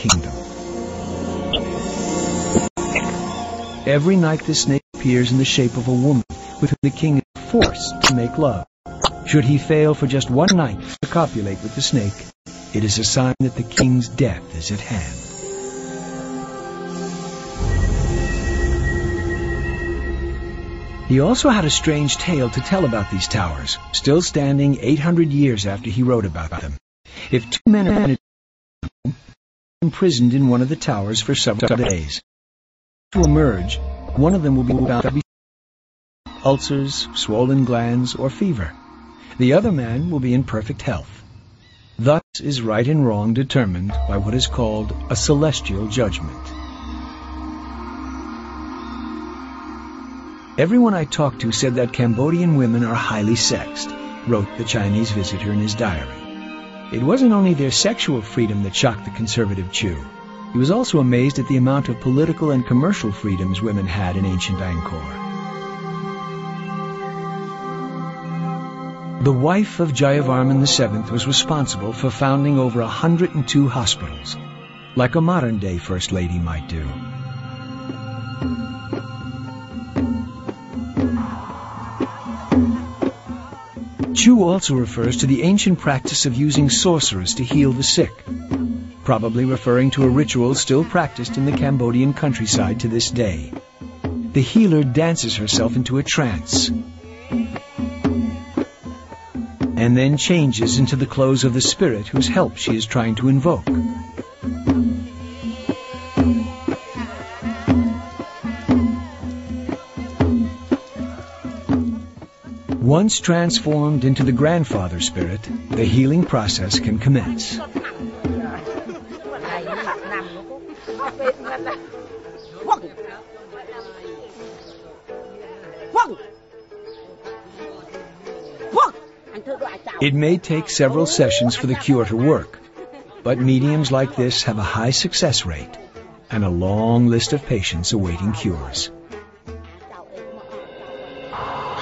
kingdom. Every night the snake appears in the shape of a woman with whom the king is forced to make love. Should he fail for just one night to copulate with the snake, it is a sign that the king's death is at hand. He also had a strange tale to tell about these towers, still standing 800 years after he wrote about them. If two men are imprisoned in one of the towers for several days, to emerge, one of them will be found to be ulcers, swollen glands, or fever. The other man will be in perfect health. Thus is right and wrong determined by what is called a celestial judgment. Everyone I talked to said that Cambodian women are highly sexed, wrote the Chinese visitor in his diary. It wasn't only their sexual freedom that shocked the conservative Chu. He was also amazed at the amount of political and commercial freedoms women had in ancient Angkor. The wife of Jayavarman VII was responsible for founding over 102 hospitals, like a modern-day First Lady might do. Chu also refers to the ancient practice of using sorcerers to heal the sick, probably referring to a ritual still practiced in the Cambodian countryside to this day. The healer dances herself into a trance and then changes into the clothes of the spirit whose help she is trying to invoke. Once transformed into the grandfather spirit, the healing process can commence. It may take several sessions for the cure to work, but mediums like this have a high success rate and a long list of patients awaiting cures.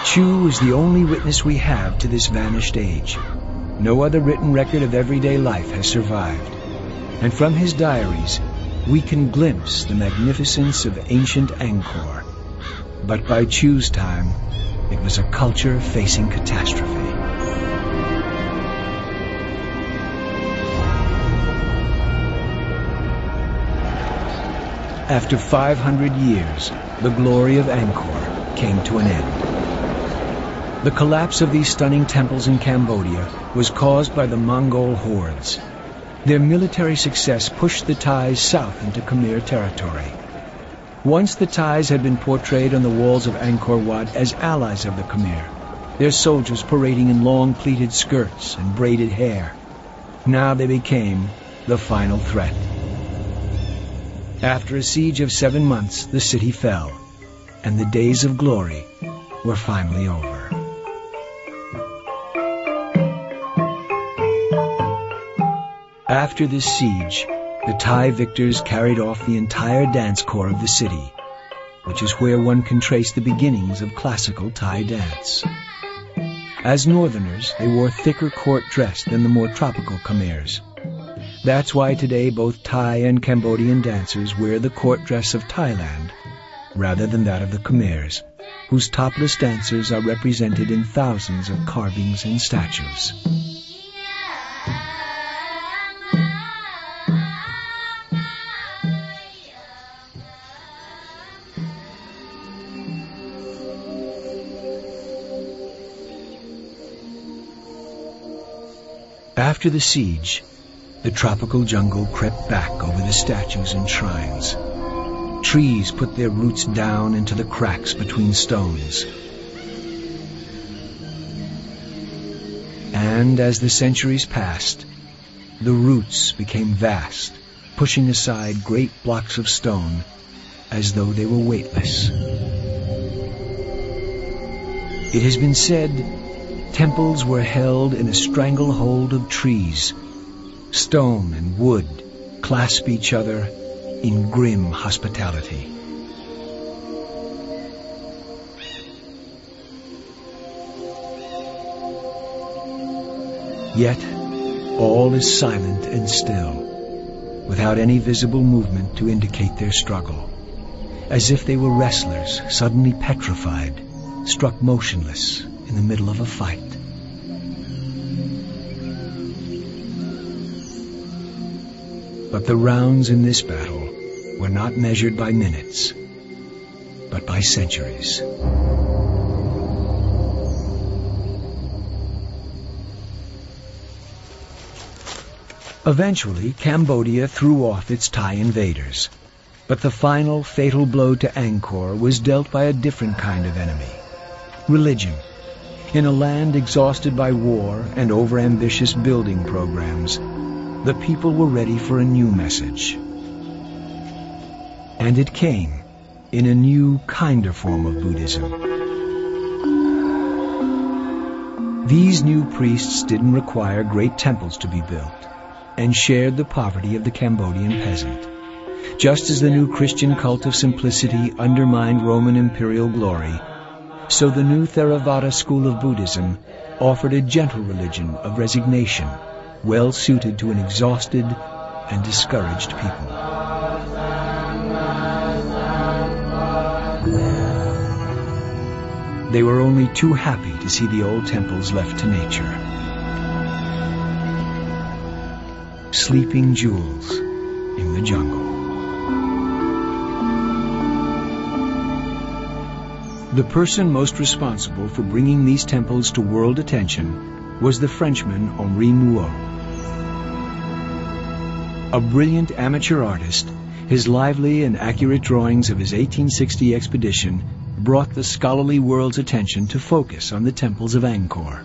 Chu is the only witness we have to this vanished age. No other written record of everyday life has survived, and from his diaries we can glimpse the magnificence of ancient Angkor. But by Chu's time, it was a culture facing catastrophe. After 500 years, the glory of Angkor came to an end. The collapse of these stunning temples in Cambodia was caused by the Mongol hordes. Their military success pushed the Thais south into Khmer territory. Once the Thais had been portrayed on the walls of Angkor Wat as allies of the Khmer, their soldiers parading in long pleated skirts and braided hair. Now they became the final threat. After a siege of 7 months, the city fell, and the days of glory were finally over. After this siege, the Thai victors carried off the entire dance corps of the city, which is where one can trace the beginnings of classical Thai dance. As northerners, they wore thicker court dress than the more tropical Khmers. That's why today both Thai and Cambodian dancers wear the court dress of Thailand rather than that of the Khmers, whose topless dancers are represented in thousands of carvings and statues. After the siege, the tropical jungle crept back over the statues and shrines. Trees put their roots down into the cracks between stones. And as the centuries passed, the roots became vast, pushing aside great blocks of stone as though they were weightless. It has been said temples were held in a stranglehold of trees. Stone and wood clasp each other in grim hospitality. Yet all is silent and still. without any visible movement to indicate their struggle, as if they were wrestlers suddenly petrified, struck motionless in the middle of a fight. But the rounds in this battle were not measured by minutes, but by centuries. Eventually, Cambodia threw off its Thai invaders, but the final fatal blow to Angkor was dealt by a different kind of enemy: religion. In a land exhausted by war and overambitious building programs, the people were ready for a new message. And it came in a new, kinder form of Buddhism. These new priests didn't require great temples to be built, and shared the poverty of the Cambodian peasant. Just as the new Christian cult of simplicity undermined Roman imperial glory, so the new Theravada school of Buddhism offered a gentle religion of resignation, well suited to an exhausted and discouraged people. They were only too happy to see the old temples left to nature. Sleeping jewels in the jungle. The person most responsible for bringing these temples to world attention was the Frenchman Henri Nouveau. A brilliant amateur artist, his lively and accurate drawings of his 1860 expedition brought the scholarly world's attention to focus on the temples of Angkor.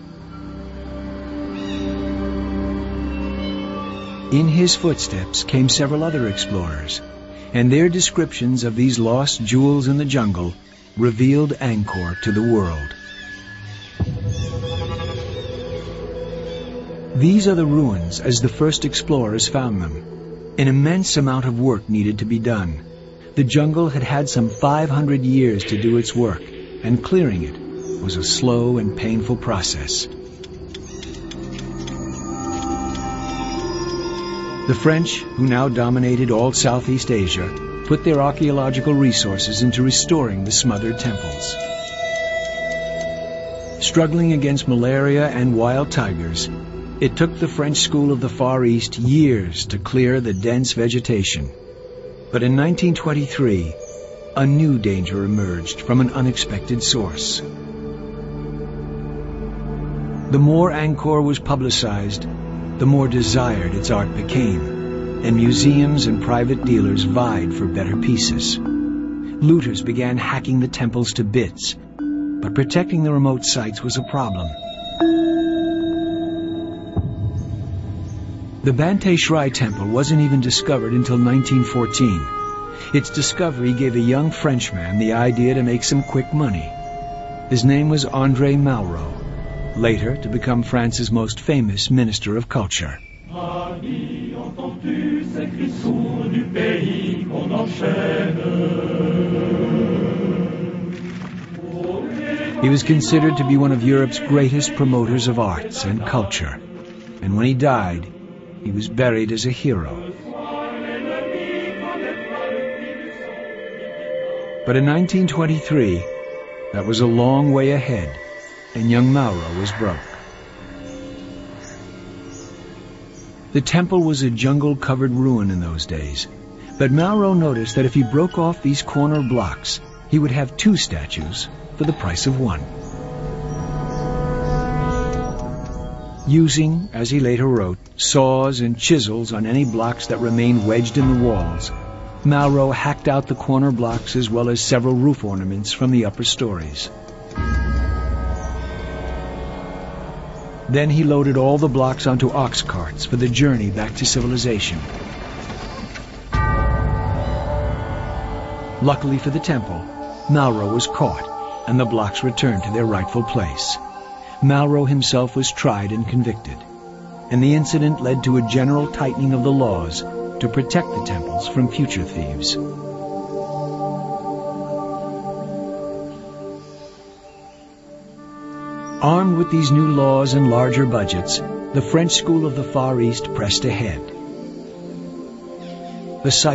In his footsteps came several other explorers, and their descriptions of these lost jewels in the jungle revealed Angkor to the world. These are the ruins as the first explorers found them. An immense amount of work needed to be done. The jungle had had some 500 years to do its work, and clearing it was a slow and painful process. The French, who now dominated all Southeast Asia, put their archaeological resources into restoring the smothered temples. Struggling against malaria and wild tigers, it took the French school of the Far East years to clear the dense vegetation. But in 1923, a new danger emerged from an unexpected source. The more Angkor was publicized, the more desired its art became, and museums and private dealers vied for better pieces. Looters began hacking the temples to bits, but protecting the remote sites was a problem. The Bante Shrai temple wasn't even discovered until 1914. Its discovery gave a young Frenchman the idea to make some quick money. His name was André Malraux, later to become France's most famous minister of culture. He was considered to be one of Europe's greatest promoters of arts and culture, and when he died, he was buried as a hero. But in 1923, that was a long way ahead, and young Malraux was broke. The temple was a jungle-covered ruin in those days, but Malraux noticed that if he broke off these corner blocks, he would have 2 statues for the price of 1. Using, as he later wrote, saws and chisels on any blocks that remained wedged in the walls, Malraux hacked out the corner blocks as well as several roof ornaments from the upper stories. Then he loaded all the blocks onto ox carts for the journey back to civilization. Luckily for the temple, Malraux was caught, and the blocks returned to their rightful place. Malraux himself was tried and convicted, and the incident led to a general tightening of the laws to protect the temples from future thieves. Armed with these new laws and larger budgets, the French school of the Far East pressed ahead. The site